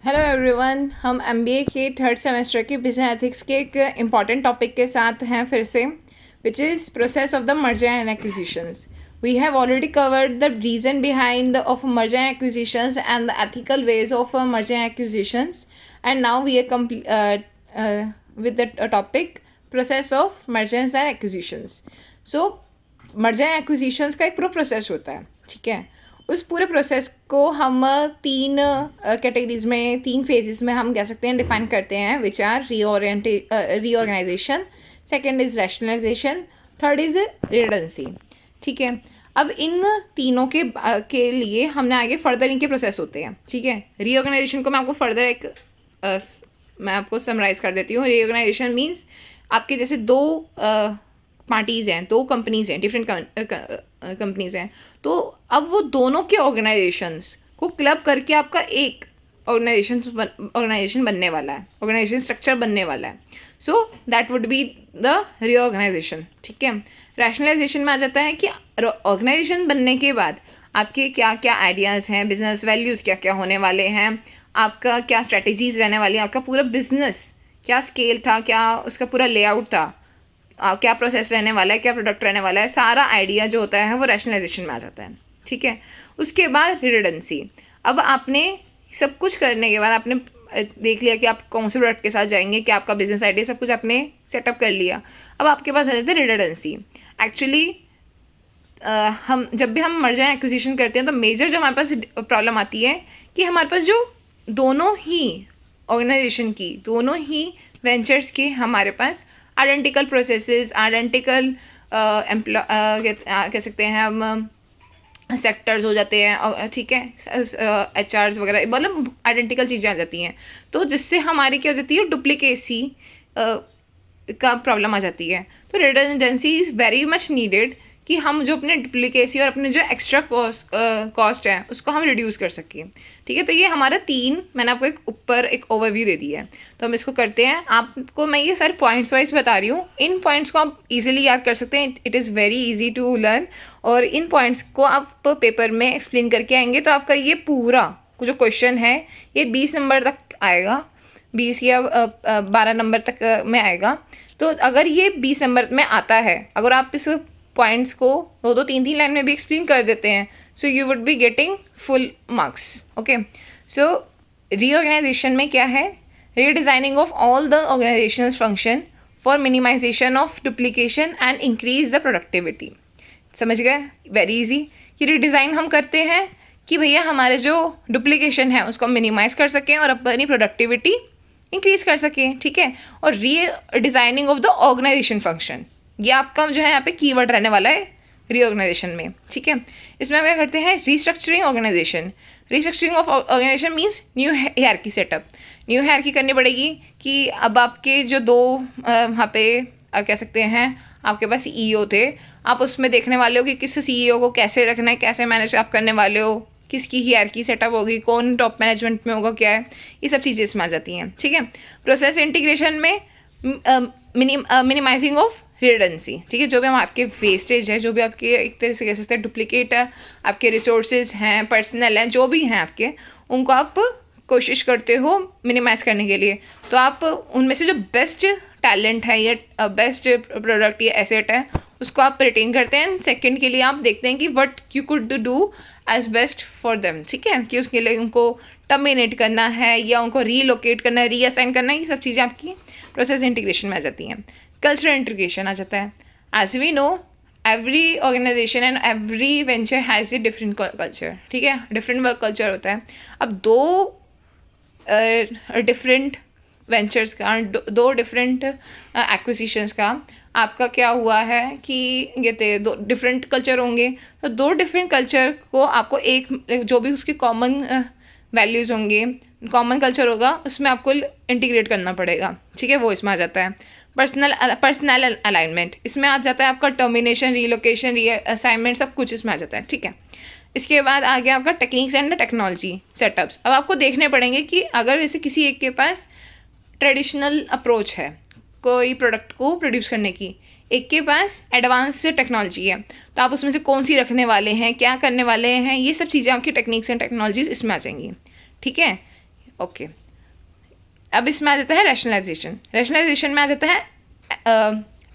Hello everyone, हम MBA के third semester के बिजनेस एथिक्स के एक इम्पॉर्टेंट टॉपिक के साथ हैं फिर से, which is process of the merger and acquisitions. We have already covered the reason behind of merger and acquisitions and the ethical ways of merger and acquisitions, and now we are with the topic process of mergers and acquisitions. So merger and acquisitions का एक पूरा process होता है, ठीक है. उस पूरे process को हम तीन कैटेगरीज में, तीन फेजेस में हम कह सकते हैं डिफाइन करते हैं, which are reorganisation, second is rationalisation, third is redundancy. ठीक है. अब इन तीनों के लिए हमने आगे फर्दर इनके प्रोसेस होते हैं. ठीक है. रीऑर्गेनाइजेशन को मैं आपको फर्दर मैं आपको समराइज कर देती हूँ. रीऑर्गेनाइजेशन मीन्स आपके जैसे दो पार्टीज़ हैं, दो कंपनीज़ हैं, डिफरेंट कंपनीज़ हैं, तो अब वो दोनों के ऑर्गेनाइजेशंस को क्लब करके आपका एक ऑर्गेनाइजेशन बनने वाला है, ऑर्गेनाइजेशन स्ट्रक्चर बनने वाला है. So that would be the reorganisation. ठीक है. रैशनलाइजेशन में आ जाता है कि ऑर्गेनाइजेशन बनने के बाद आपके क्या क्या आइडियाज़ हैं, बिजनेस वैल्यूज़ क्या क्या होने वाले हैं, आपका क्या स्ट्रेटजीज रहने वाली है, आपका पूरा बिजनेस क्या स्केल था, क्या उसका पूरा लेआउट था, क्या प्रोसेस रहने वाला है, क्या प्रोडक्ट रहने वाला है, सारा आइडिया जो होता है वो रैशनलाइजेशन में आ जाता है. ठीक है. उसके बाद रिडंडेंसी. अब आपने सब कुछ करने के बाद आपने देख लिया कि आप कौन से प्रोडक्ट के साथ जाएंगे, क्या आपका बिजनेस आइडिया, सब कुछ आपने सेटअप कर लिया. अब आपके पास आ जाता है रिडंडेंसी. एक्चुअली हम जब भी हम मर्जर एंड एक्विजिशन करते हैं तो मेजर जो हमारे पास प्रॉब्लम आती है कि हमारे पास जो दोनों ही ऑर्गेनाइजेशन की, दोनों ही वेंचर्स के हमारे पास आइडेंटिकल प्रोसेसेस, आइडेंटिकल कह सकते हैं हम सेक्टर्स हो जाते हैं, और ठीक है, एचआरस वगैरह, मतलब आइडेंटिकल चीज़ें आ जाती हैं, तो जिससे हमारी क्या हो जाती है, डुप्लीकेसी का प्रॉब्लम आ जाती है. तो redundancy is very much needed कि हम जो अपने डुप्लीकेसी और अपने जो एक्स्ट्रा कॉस्ट है उसको हम रिड्यूस कर सकें. ठीक है. तो ये हमारा मैंने आपको ऊपर एक ओवरव्यू दे दिया है, तो हम इसको करते हैं. आपको मैं ये सारे पॉइंट्स वाइज बता रही हूँ. इन पॉइंट्स को आप इजीली याद कर सकते हैं. It is very easy to learn, और इन पॉइंट्स को आप पेपर में एक्सप्लेन करके आएंगे तो आपका ये पूरा जो क्वेश्चन है ये 20 नंबर तक आएगा, 20 या 12 नंबर तक में आएगा. तो अगर ये 20 नंबर में आता है, अगर आप इस पॉइंट्स को 2-2, 3-3 लाइन में भी एक्सप्लेन कर देते हैं, so you would be getting full marks. Okay. So reorganisation में क्या है, redesigning of all the organisational function for minimisation of duplication and increase the productivity. समझ गए. Very easy. ये रीडिज़ाइन हम करते हैं कि भैया हमारे जो डुप्लीकेशन है उसको हम मिनिमाइज़ कर सकें और अपनी प्रोडक्टिविटी इंक्रीज़ कर सकें. ठीक है. और redesigning of the organisation function, ये आपका जो है यहाँ पे कीवर्ड रहने वाला है रीऑर्गेनाइजेशन में. ठीक है. इसमें हम क्या करते हैं, restructuring organisation. Restructuring of organisation means new hierarchy setup. New hierarchy करनी पड़ेगी कि अब आपके जो दो वहाँ पे कह सकते हैं आपके पास सीईओ थे, आप उसमें देखने वाले हो कि किस सीईओ को कैसे रखना है, कैसे मैनेज आप करने वाले हो, किसकी हायरार्की सेटअप होगी, कौन टॉप मैनेजमेंट में होगा, क्या है, ये सब चीज़ें इसमें आ जाती हैं. ठीक है. प्रोसेस इंटीग्रेशन में मिनिमाइजिंग ऑफ रिडंडेंसी. ठीक है. जो भी हम आपके वेस्टेज है, जो भी आपके एक तरह से कह सकते हैं डुप्लीकेट है, आपके रिसोर्सेज हैं, पर्सनल हैं, जो भी हैं आपके, उनको आप कोशिश करते हो मिनिमाइज़ करने के लिए. तो आप उनमें से जो बेस्ट टैलेंट है या बेस्ट प्रोडक्ट या एसेट है उसको आप रिटेन करते हैं. सेकंड के लिए आप देखते हैं कि what you could do as best for them. ठीक है. कि उसके लिए उनको टर्मिनेट करना है या उनको रीलोकेट करना है, रीअसाइन करना है, ये सब चीज़ें आपकी प्रोसेस इंटीग्रेशन में आ जाती हैं. कल्चरल इंटीग्रेशन आ जाता है. As we know, every organisation and every venture has a different culture. ठीक है. डिफरेंट वर्क कल्चर होता है. अब दो डिफरेंट वेंचर्स का, दो डिफरेंट एक्विजिशंस का आपका क्या हुआ है कि ये दो डिफरेंट कल्चर होंगे, तो दो डिफरेंट कल्चर को आपको एक जो भी उसके कॉमन वैल्यूज़ होंगे, कॉमन कल्चर होगा, उसमें आपको इंटीग्रेट करना पड़ेगा. ठीक है. वो इसमें आ जाता है. पर्सनल अलाइनमेंट इसमें आ जाता है. आपका टर्मिनेशन, रीलोकेशन, रीअसाइनमेंट, सब कुछ इसमें आ जाता है. ठीक है. इसके बाद आ गया आपका टेक्निक्स एंड टेक्नोलॉजी सेटअप्स. अब आपको देखने पड़ेंगे कि अगर जैसे किसी एक के पास ट्रेडिशनल अप्रोच है कोई प्रोडक्ट को प्रोड्यूस करने की, एक के पास एडवांस टेक्नोलॉजी है, तो आप उसमें से कौन सी रखने वाले हैं, क्या करने वाले हैं, ये सब चीज़ें आपकी टेक्निक्स एंड टेक्नोलॉजीज इसमें आ जाएंगी. ठीक है. ओके, अब इसमें आ जाता है रैशनलाइजेशन। रैशनलाइजेशन में आ जाता है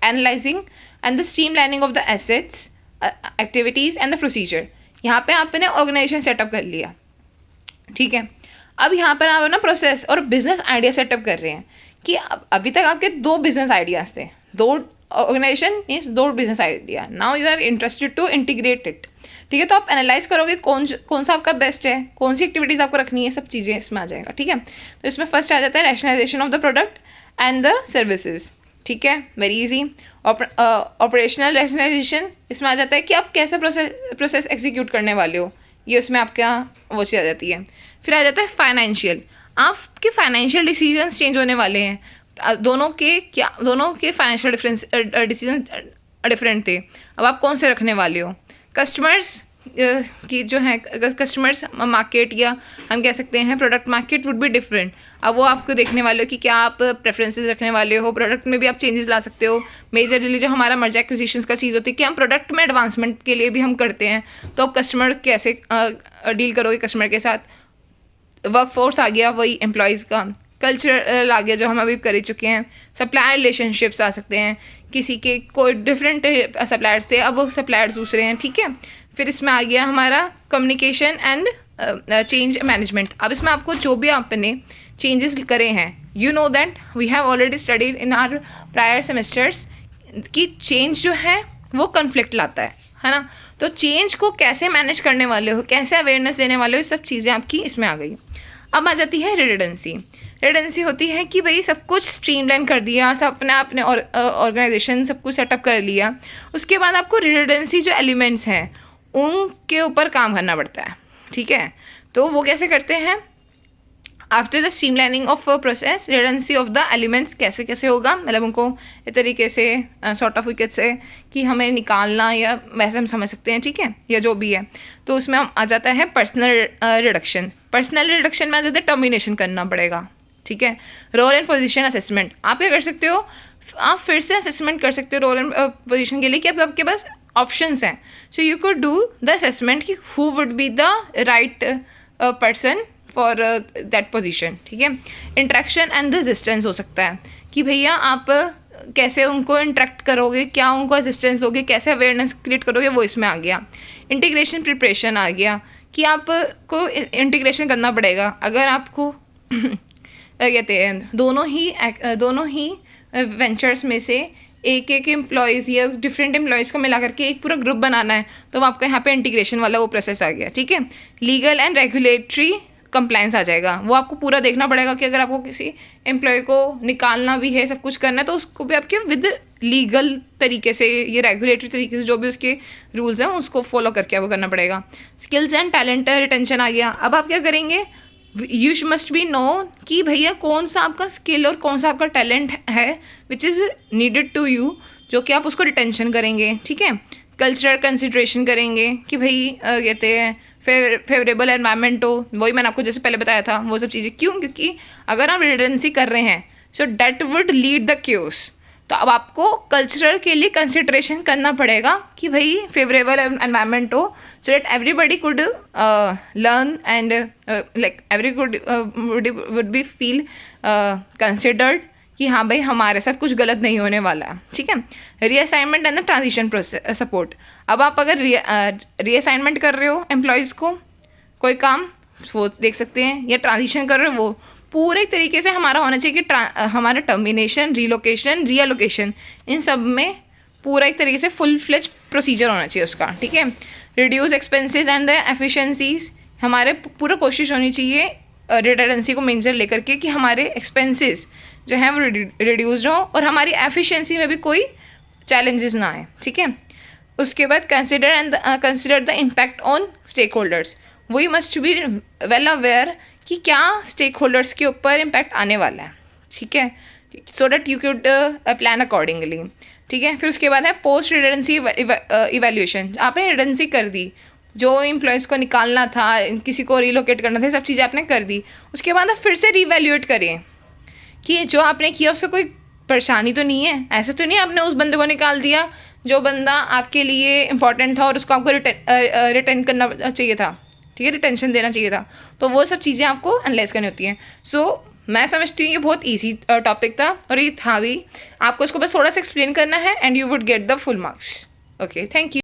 analysing and the stream lining of the assets, activities and the procedure. यहाँ पे आपने ऑर्गेनाइजेशन सेटअप कर लिया, ठीक है। अब यहाँ पर आप ना प्रोसेस और बिजनेस आइडिया सेटअप कर रहे हैं कि अभी तक आपके 2 बिजनेस आइडियाज थे, 2 organisation means 2 business idea. Now you are interested to integrate it, ठीक है। तो आप एनालाइज करोगे कौन सा आपका बेस्ट है, कौन सी एक्टिविटीज़ आपको रखनी है, सब चीज़ें इसमें आ जाएगा, ठीक है। तो इसमें फर्स्ट आ जाता है rationalisation of the product and the services, ठीक है, वेरी इजी। ऑपरेशनल रैशनलाइजेशन इसमें आ जाता है कि आप कैसे प्रोसेस एग्जीक्यूट करने वाले हो, ये उसमें आपका वो चीज़ आ जाती है। फिर आ जाता है फाइनेंशियल, आपके फाइनेंशियल डिसीजंस चेंज होने वाले हैं। दोनों के फाइनेंशियल डिसीजन डिफरेंट थे, अब आप कौन से रखने वाले हो। कस्टमर्स की जो है कस्टमर्स मार्केट या हम कह सकते हैं product market would be different. अब वो आपको देखने वाले हो कि क्या आप प्रेफरेंसेस रखने वाले हो, प्रोडक्ट में भी आप चेंजेस ला सकते हो। मेजरली जो हमारा मर्जर एक्विजिशंस का चीज़ होती है कि हम प्रोडक्ट में एडवांसमेंट के लिए भी हम करते हैं, तो आप कस्टमर कैसे डील करोगे कस्टमर के साथ। वर्क फोर्स आ गया, वही एम्प्लॉयज़ का। कल्चरल आ गया जो हम अभी कर ही चुके हैं। सप्लायर रिलेशनशिप्स आ सकते हैं, किसी के कोई डिफरेंट सप्लायर्स थे, अब वो सप्लायर्स दूसरे हैं, ठीक है। फिर इसमें आ गया हमारा कम्युनिकेशन एंड चेंज मैनेजमेंट। अब इसमें आपको जो भी आपने चेंजेस करे हैं, you know that we have already studied in our prior semesters कि चेंज जो है वो कन्फ्लिक्ट लाता है ना। तो चेंज को कैसे मैनेज करने वाले हो, कैसे अवेयरनेस देने वाले हो, सब चीज़ें आपकी इसमें आ गई। अब आ जाती है रिडंडेंसी। रिडंडेंसी होती है कि भाई सब कुछ स्ट्रीमलाइन कर दिया, सब अपने ऑर्गेनाइजेशन सब कुछ सेटअप कर लिया, उसके बाद आपको रिडंडेंसी जो एलिमेंट्स हैं उनके ऊपर काम करना पड़ता है, ठीक है। तो वो कैसे करते हैं, after the streamlining of process redundancy of the elements कैसे कैसे होगा, मतलब उनको इस तरीके से सॉर्ट ऑफ विकेट से कि हमें निकालना या वैसे हम समझ सकते हैं, ठीक है, या जो भी है। तो उसमें हम आ जाता है पर्सनल रिडक्शन। पर्सनल रिडक्शन में आ जाता है टर्मिनेशन करना पड़ेगा, ठीक है। रोल एंड पोजीशन असेसमेंट, आप क्या कर सकते हो, आप फिर से असेसमेंट कर सकते हो रोल एंड पोजीशन के लिए कि आपके पास ऑप्शंस हैं। So you could do the assessment कि who would be the right person for that position, ठीक है। इंट्रैक्शन एंड रेजिस्टेंस हो सकता है कि भैया आप कैसे उनको इंट्रैक्ट करोगे, क्या उनको असिस्टेंस दोगे, कैसे अवेयरनेस क्रिएट करोगे, वो इसमें आ गया। इंटीग्रेशन प्रिपरेशन आ गया कि आपको इंटीग्रेशन करना पड़ेगा। अगर आपको क्या कहते हैं दोनों ही वेंचर्स में से एक एम्प्लॉयज़ या डिफरेंट एम्प्लॉयज़ को मिला करके एक पूरा ग्रुप बनाना है, तो आपका यहाँ पे इंटीग्रेशन वाला वो प्रोसेस आ गया, ठीक है। लीगल एंड रेगुलेटरी कंप्लायंस आ जाएगा, वो आपको पूरा देखना पड़ेगा कि अगर आपको किसी एम्प्लॉय को निकालना भी है, सब कुछ करना है, तो उसको भी आपके विद लीगल तरीके से, ये रेगुलेटरी तरीके से जो भी उसके रूल्स हैं उसको फॉलो करके आपको करना पड़ेगा। स्किल्स एंड टैलेंट रिटेंशन आ गया। अब आप क्या करेंगे, यू मस्ट बी नो कि भैया कौन सा आपका स्किल और कौन सा आपका टैलेंट है which is needed to you, जो कि आप उसको रिटेंशन करेंगे, ठीक है। कल्चरल कंसिड्रेशन करेंगे कि भाई कहते हैं फेवरेबल एनवायरनमेंट हो, वही मैंने आपको जैसे पहले बताया था वो सब चीज़ें। क्यों, क्योंकि अगर आप रिडेंडेंसी कर रहे हैं so that would lead the cues. तो अब आपको कल्चरल के लिए कंसिड्रेशन करना पड़ेगा कि भाई फेवरेबल एनवायरनमेंट हो, so that everybody could learn and like every would be feel considered कि हाँ भाई हमारे साथ कुछ गलत नहीं होने वाला है, ठीक है। Reassignment and the transition process support. अब आप अगर रीअसाइनमेंट कर रहे हो एम्प्लॉयज़ को कोई काम, वो देख सकते हैं, या ट्रांजिशन कर रहे हो, वो पूरे तरीके से हमारा होना चाहिए कि हमारा टर्मिनेशन, रीलोकेशन, रीअलोकेशन, इन सब में पूरा एक तरीके से फुल फ्लेज प्रोसीजर होना चाहिए उसका, ठीक है। Reduce expenses and the efficiencies, हमारे पूरा कोशिश होनी चाहिए रिडंडेंसी को मेजर लेकर के कि हमारे एक्सपेंसेस जो हैं वो रिड्यूस्ड हो और हमारी एफिशिएंसी में भी कोई चैलेंजेस ना आए, ठीक है। उसके बाद consider the impact on stakeholders. We must be well aware कि क्या स्टेक होल्डर्स के ऊपर इम्पैक्ट आने वाला है, ठीक है, so that you could plan accordingly, ठीक है। फिर उसके बाद है पोस्ट रिडंडेंसी इवैल्यूएशन। आपने रिडंडेंसी कर दी, जो एम्प्लॉयज़ को निकालना था, किसी को रिलोकेट करना था, सब चीज़ें आपने कर दी, उसके बाद आप फिर से रीवैल्यूएट करें कि जो आपने किया उससे कोई परेशानी तो नहीं है, ऐसा तो नहीं आपने उस बंदे को निकाल दिया जो बंदा आपके लिए इम्पॉर्टेंट था और उसको आपको रिटेन करना चाहिए था, ठीक है, रिटेंशन देना चाहिए था, तो वो सब चीज़ें आपको एनालाइज करनी होती हैं। सो मैं समझती हूँ ये बहुत ईजी टॉपिक था, और ये था भी, आपको इसको बस थोड़ा सा एक्सप्लेन करना है and you would get the full marks. Okay, thank you.